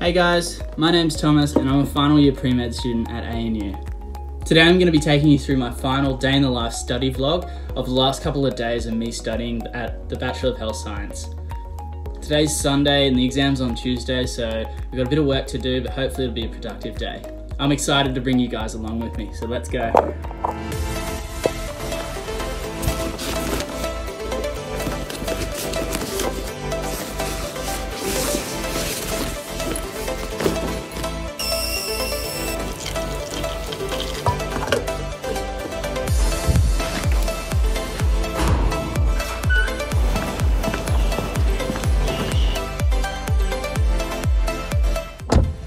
Hey guys, my name's Thomas and I'm a final year pre-med student at ANU. Today I'm going to be taking you through my final day in the life study vlog of the last couple of days of me studying at the Bachelor of Health Science. Today's Sunday and the exam's on Tuesday, so we've got a bit of work to do, but hopefully it'll be a productive day. I'm excited to bring you guys along with me, so let's go.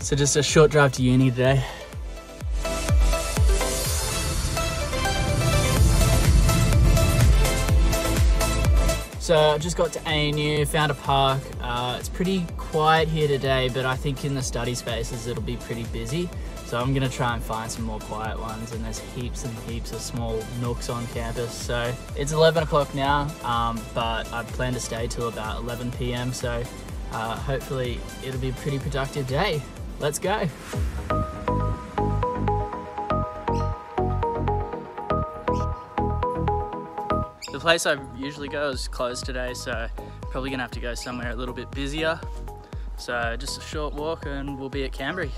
So just a short drive to uni today. So I just got to ANU, found a park. It's pretty quiet here today, but I think in the study spaces it'll be pretty busy. So I'm gonna try and find some more quiet ones, and there's heaps and heaps of small nooks on campus. So it's 11 o'clock now, but I plan to stay till about 11 p.m. So hopefully it'll be a pretty productive day. Let's go. The place I usually go is closed today, so probably gonna have to go somewhere a little bit busier. So just a short walk and we'll be at Canberra.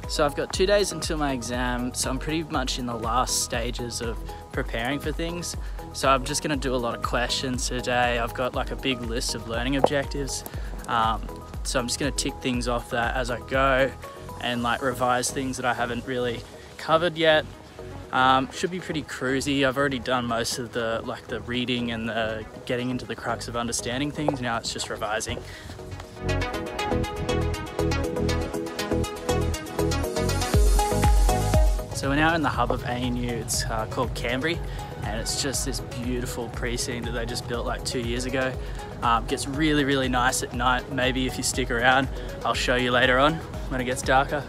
So I've got 2 days until my exam, so I'm pretty much in the last stages of preparing for things. So I'm just gonna do a lot of questions today. I've got like a big list of learning objectives. So I'm just gonna tick things off that as I go and like revise things that I haven't really covered yet. Should be pretty cruisy. I've already done most of the reading and the getting into the crux of understanding things. Now it's just revising. So we're now in the hub of ANU. It's called Canberra, and it's just this beautiful precinct that they just built like 2 years ago. Gets really, really nice at night. Maybe if you stick around, I'll show you later on when it gets darker.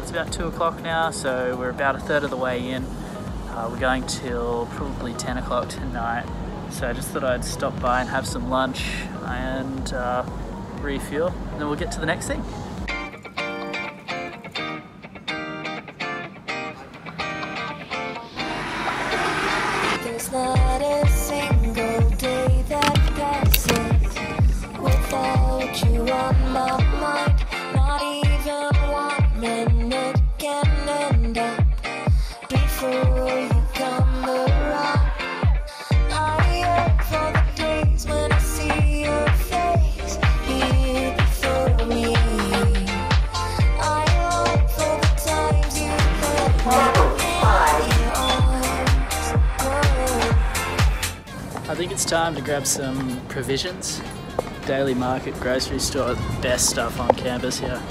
About 2 o'clock now, so we're about a third of the way in. We're going till probably 10 o'clock tonight, so I just thought I'd stop by and have some lunch and refuel, and then we'll get to the next thing. There's not a single day that passes without you on my mind. Not even 1 minute can end up before you come around. I yearn for the days when I see your face here before me. I long for the times you held me in your arms. I think it's time to grab some provisions. Daily Market grocery store, best stuff on campus here.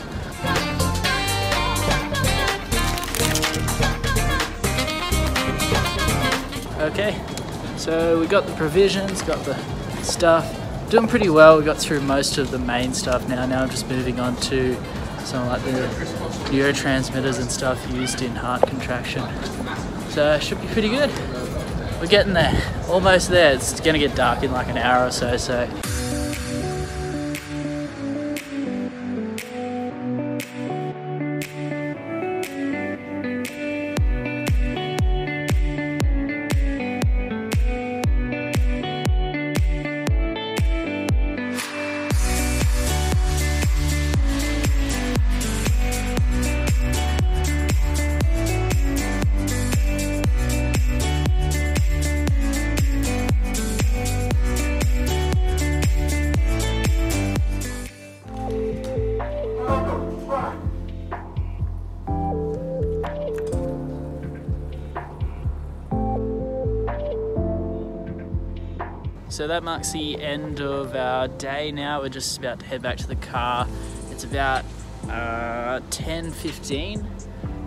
Okay, so we got the provisions, got the stuff, doing pretty well. We got through most of the main stuff now. Now I'm just moving on to some like the neurotransmitters and stuff used in heart contraction. So it should be pretty good. We're getting there, almost there. It's gonna get dark in like an hour or so. So that marks the end of our day now. We're just about to head back to the car. It's about 10:15,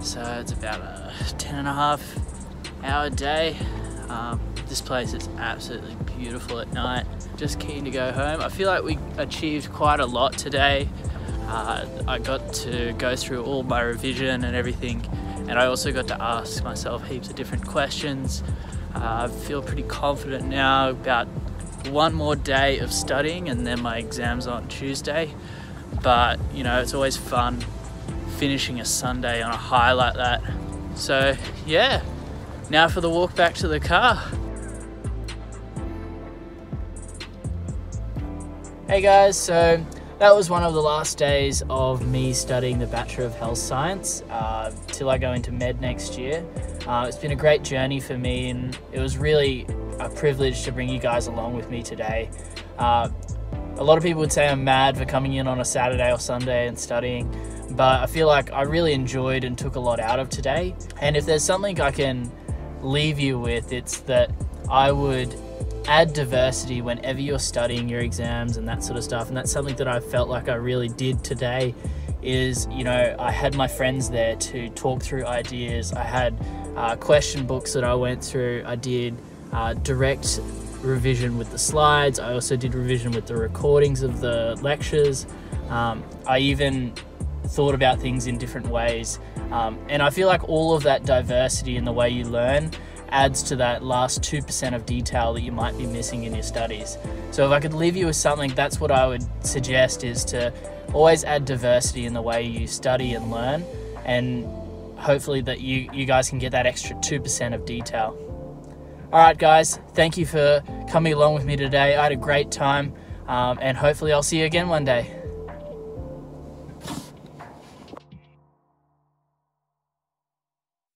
so it's about a 10.5-hour day. This place is absolutely beautiful at night. Just keen to go home. I feel like we achieved quite a lot today. I got to go through all my revision and everything, and I also got to ask myself heaps of different questions. I feel pretty confident now. About one more day of studying and then my exam's on Tuesday. But you know, it's always fun finishing a Sunday on a high like that. So yeah, now for the walk back to the car. Hey guys, so that was one of the last days of me studying the Bachelor of Health Science till I go into med next year. It's been a great journey for me, and it was really a privilege to bring you guys along with me today. A lot of people would say I'm mad for coming in on a Saturday or Sunday and studying, but I feel like I really enjoyed and took a lot out of today. And if there's something I can leave you with, it's that I would add diversity whenever you're studying your exams and that sort of stuff. And that's something that I felt like I really did today. Is, you know, I had my friends there to talk through ideas. I had question books that I went through. I did direct revision with the slides. I also did revision with the recordings of the lectures. I even thought about things in different ways. And I feel like all of that diversity in the way you learn adds to that last 2% of detail that you might be missing in your studies. So if I could leave you with something, that's what I would suggest, is to always add diversity in the way you study and learn, and hopefully that you guys can get that extra 2% of detail. All right guys, thank you for coming along with me today. I had a great time, and hopefully I'll see you again one day.